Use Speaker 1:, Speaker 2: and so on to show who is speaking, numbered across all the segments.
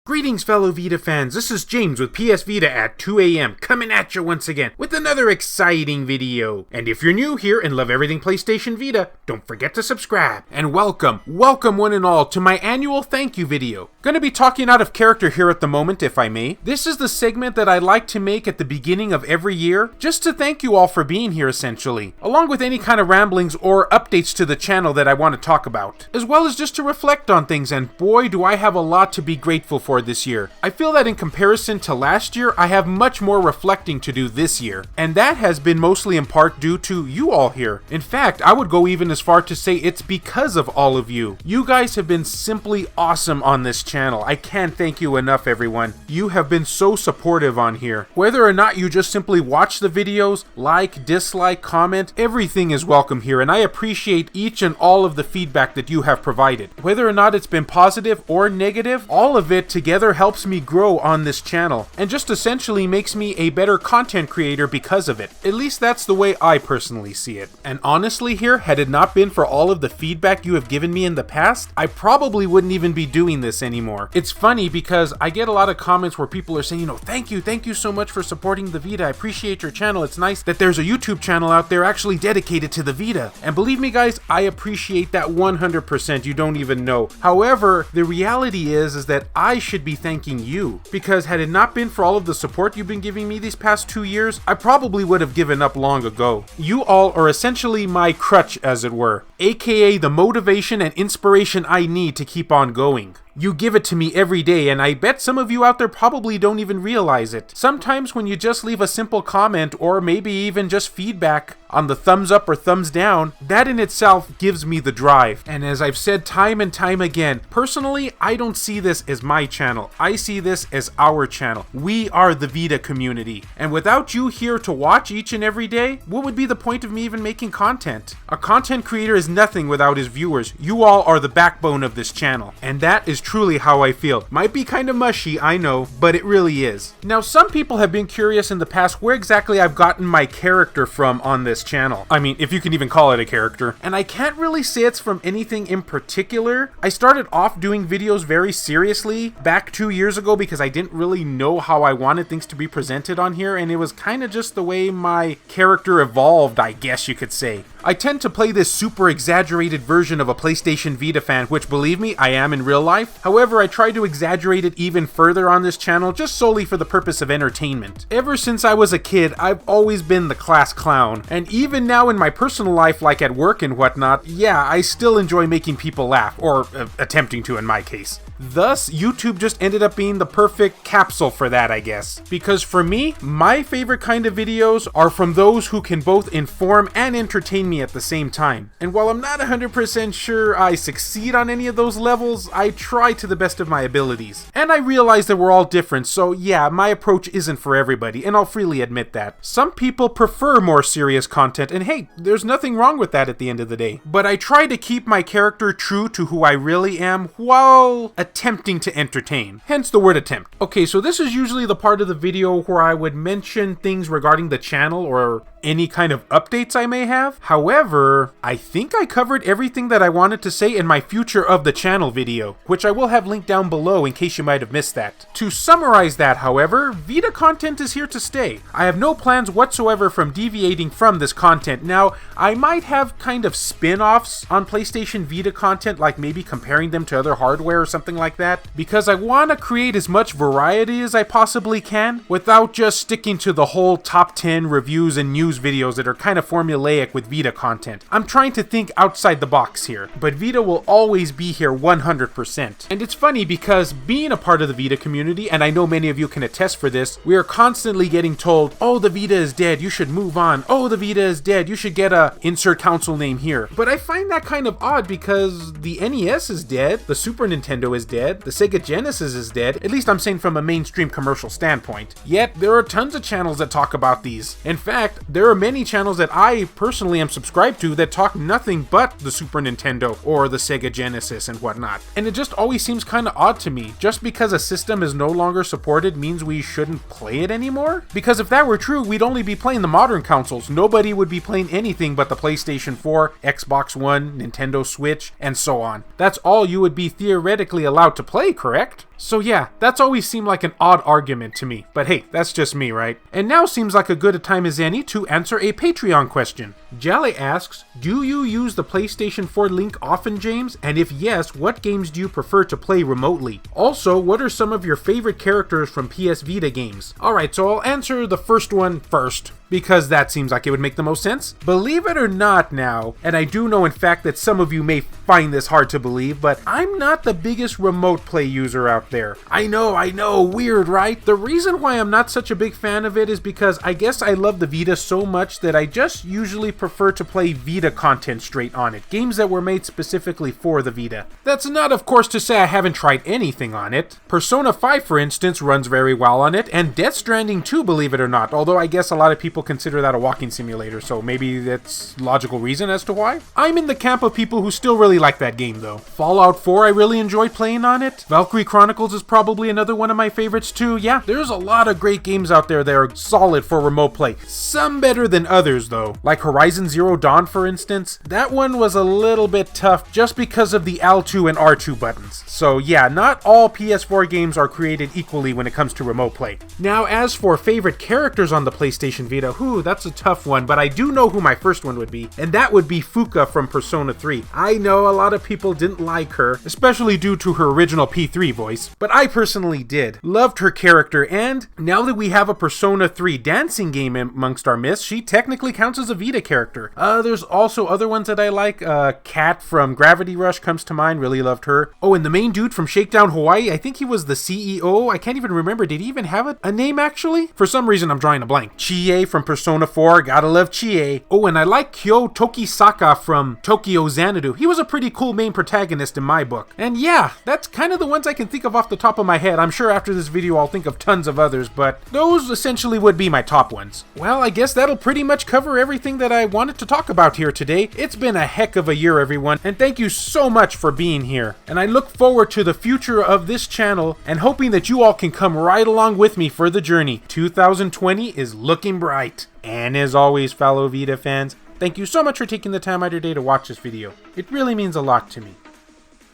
Speaker 1: Greetings fellow Vita fans, this is James with PS Vita at 2 AM, coming at you once again with another exciting video. And if you're new here and love everything PlayStation Vita, don't forget to subscribe. And welcome one and all to my annual thank you video. Gonna be talking out of character here at the moment, if I may. This is the segment that I like to make at the beginning of every year, just to thank you all for being here essentially, along with any kind of ramblings or updates to the channel that I want to talk about, as well as just to reflect on things, and boy do I have a lot to be grateful for this year. I feel that in comparison to last year, I have much more reflecting to do this year, and that has been mostly in part due to you all here. In fact, I would go even as far to say it's because of all of you. You guys have been simply awesome on this channel. I can't thank you enough, everyone. You have been so supportive on here. Whether or not you just simply watch the videos, like, dislike, comment, everything is welcome here, and I appreciate each and all of the feedback that you have provided. Whether or not it's been positive or negative, all of it together helps me grow on this channel, and just essentially makes me a better content creator because of it. At least that's the way I personally see it. And honestly here, had it not been for all of the feedback you have given me in the past, I probably wouldn't even be doing this anymore. It's funny because I get a lot of comments where people are saying, thank you so much for supporting the Vita. I appreciate your channel. It's nice that there's a YouTube channel out there actually dedicated to the Vita. And believe me guys, I appreciate that 100%. You don't even know. However, the reality is that I should be thanking you, because had it not been for all of the support you've been giving me these past 2 years, I probably would have given up long ago. You all are essentially my crutch, as it were, aka the motivation and inspiration I need to keep on going. You give it to me every day, and I bet some of you out there probably don't even realize it. Sometimes when you just leave a simple comment, or maybe even just feedback on the thumbs up or thumbs down, that in itself gives me the drive. And as I've said time and time again, personally, I don't see this as my channel. I see this as our channel. We are the Vita community. And without you here to watch each and every day, what would be the point of me even making content? A content creator is nothing without his viewers. You all are the backbone of this channel. And that is truly how I feel. Might be kind of mushy, I know, but it really is. Now, some people have been curious in the past where exactly I've gotten my character from on this channel. I mean, if you can even call it a character. And I can't really say it's from anything in particular. I started off doing videos very seriously back 2 years ago because I didn't really know how I wanted things to be presented on here, and it was kind of just the way my character evolved, I guess you could say. I tend to play this super exaggerated version of a PlayStation Vita fan, which believe me, I am in real life. However, I try to exaggerate it even further on this channel just solely for the purpose of entertainment. Ever since I was a kid, I've always been the class clown. And even now in my personal life, like at work and whatnot, yeah, I still enjoy making people laugh, or attempting to in my case. Thus, YouTube just ended up being the perfect capsule for that, I guess. Because for me, my favorite kind of videos are from those who can both inform and entertain me at the same time. And while I'm not 100% sure I succeed on any of those levels, I try to the best of my abilities. And I realize that we're all different, so yeah, my approach isn't for everybody, and I'll freely admit that. Some people prefer more serious content, and hey, there's nothing wrong with that at the end of the day. But I try to keep my character true to who I really am, while attempting to entertain. Hence the word attempt. Okay, so this is usually the part of the video where I would mention things regarding the channel or any kind of updates I may have. However, I think I covered everything that I wanted to say in my future of the channel video, which I will have linked down below in case you might have missed that. To summarize that, however, Vita content is here to stay. I have no plans whatsoever from deviating from this content. Now, I might have kind of spin-offs on PlayStation Vita content, like maybe comparing them to other hardware or something like that, because I want to create as much variety as I possibly can without just sticking to the whole top 10 reviews and news videos that are kind of formulaic with Vita content. I'm trying to think outside the box here, but Vita will always be here 100%. And it's funny because being a part of the Vita community, and I know many of you can attest for this, we are constantly getting told, oh, the Vita is dead, you should move on. Oh, the Vita is dead, you should get a insert console name here. But I find that kind of odd because the NES is dead, the Super Nintendo is dead, the Sega Genesis is dead, at least I'm saying from a mainstream commercial standpoint. Yet, there are tons of channels that talk about these. In fact, there are many channels that I personally am subscribed to that talk nothing but the Super Nintendo or the Sega Genesis and whatnot. And it just always seems kind of odd to me. Just because a system is no longer supported means we shouldn't play it anymore? Because if that were true, we'd only be playing the modern consoles. Nobody would be playing anything but the PlayStation 4, Xbox One, Nintendo Switch, and so on. That's all you would be theoretically allowed to play, correct? So yeah, that's always seemed like an odd argument to me, but hey, that's just me, right? And now seems like a good time as any to answer a Patreon question. Jale asks, do you use the PlayStation 4 link often, James? And if yes, what games do you prefer to play remotely? Also, what are some of your favorite characters from PS Vita games? Alright, so I'll answer the first one first, because that seems like it would make the most sense. Believe it or not now, and I do know in fact that some of you may find this hard to believe, but I'm not the biggest remote play user out there. I know, weird, right? The reason why I'm not such a big fan of it is because I guess I love the Vita so much that I just usually prefer to play Vita content straight on it, games that were made specifically for the Vita. That's not, of course, to say I haven't tried anything on it. Persona 5, for instance, runs very well on it, and Death Stranding 2, believe it or not, although I guess a lot of people consider that a walking simulator, so maybe that's logical reason as to why. I'm in the camp of people who still really like that game though. Fallout 4 I really enjoyed playing on it. Valkyrie Chronicles is probably another one of my favorites too. Yeah, there's a lot of great games out there that are solid for remote play. Some better than others though. Like Horizon Zero Dawn, for instance. That one was a little bit tough just because of the L2 and R2 buttons. So yeah, not all PS4 games are created equally when it comes to remote play. Now as for favorite characters on the PlayStation Vita, that's a tough one, but I do know who my first one would be, and that would be Fuka from Persona 3. I know a lot of people didn't like her, especially due to her original P3 voice, but I personally did. Loved her character, and now that we have a Persona 3 dancing game amongst our midst, she technically counts as a Vita character. There's also other ones that I like. Kat from Gravity Rush comes to mind, really loved her. Oh, and the main dude from Shakedown Hawaii, I think he was the CEO. I can't even remember, did he even have a name actually? For some reason I'm drawing a blank. Chie from Persona 4, gotta love Chie. Oh, and I like Kyo Tokisaka from Tokyo Xanadu. He was a pretty cool main protagonist in my book. And yeah, that's kind of the ones I can think of off the top of my head. I'm sure after this video I'll think of tons of others, but those essentially would be my top ones. Well, I guess that'll pretty much cover everything that I wanted to talk about here today. It's been a heck of a year, everyone, and thank you so much for being here. And I look forward to the future of this channel and hoping that you all can come right along with me for the journey. 2020 is looking bright. And as always, fellow Vita fans, thank you so much for taking the time out of your day to watch this video. It really means a lot to me.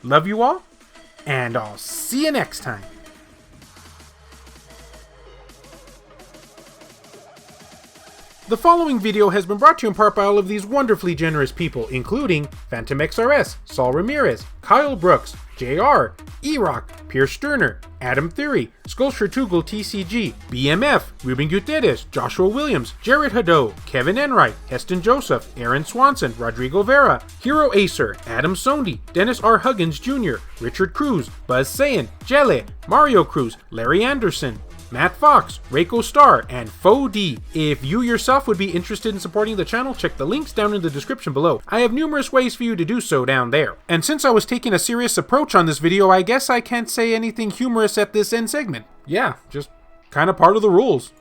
Speaker 1: Love you all, and I'll see you next time. The following video has been brought to you in part by all of these wonderfully generous people, including Phantom XRS, Saul Ramirez, Kyle Brooks, JR, E-Rock, Pierce Sterner, Adam Theory, Sculpture Tugel TCG, BMF, Ruben Gutierrez, Joshua Williams, Jared Haddo, Kevin Enright, Heston Joseph, Aaron Swanson, Rodrigo Vera, Hero Acer, Adam Sondi, Dennis R. Huggins Jr., Richard Cruz, Buzz Sayin, Jelle, Mario Cruz, Larry Anderson, Matt Fox, Reiko Star, and Fo D. If you yourself would be interested in supporting the channel, check the links down in the description below. I have numerous ways for you to do so down there. And since I was taking a serious approach on this video, I guess I can't say anything humorous at this end segment. Yeah, just kind of part of the rules.